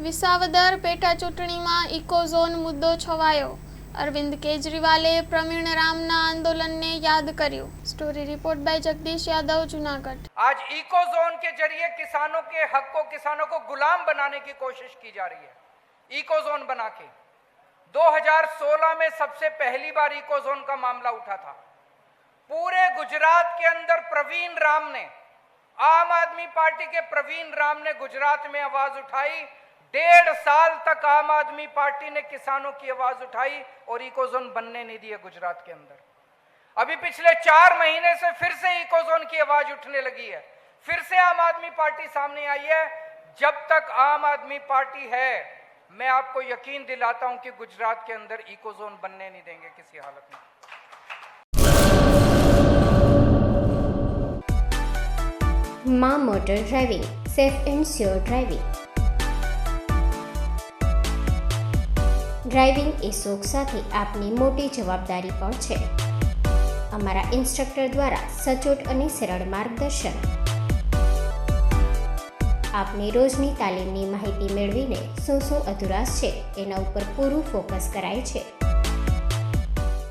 વિસાવદર પેટા ચૂંટણીમાં ઇકોઝોન મુદ્દો છવાયો। અરવિંદ કેજરીવાલે પ્રવીણ રામના आंदोलनને યાદ કર્યું। Story report by Jagdish Yadav, Junagadh. आज इकोज़ोन के जरिए किसानों के हक को, किसानों को गुलाम बनाने की कोशिश की जा रही है। इकोज़ोन बना के 2016 में सबसे पहली बार इकोज़ोन का मामला उठा था। पूरे गुजरात के अंदर प्रवीण राम ने, आम आदमी पार्टी के प्रवीण राम ने गुजरात में आवाज उठाई। 1.5 साल तक आम आदमी पार्टी ने किसानों की आवाज उठाई और इकोज़ोन बनने नहीं दिया गुजरात के अंदर। अभी पिछले 4 महीने से फिर से इकोज़ोन की आवाज उठने लगी है। फिर से आम आदमी पार्टी सामने आई है। जब तक आम आदमी पार्टी है, मैं आपको यकीन दिलाता हूं कि गुजरात के अंदर इकोज़ोन बनने नहीं देंगे किसी हालत में। Maa motor driving, safe and sure driving. Driving એ શોખ સાથે આપની મોટી જવાબદારી પણ છે। અમારા ઇન્સ્ટ્રક્ટર દ્વારા સચોટ અને સરળ માર્ગદર્શન, આપની રોજની તાલીમની માહિતી મેળવીને શું અધુરાશ છે એના ઉપર પૂરું ફોકસ કરાય છે।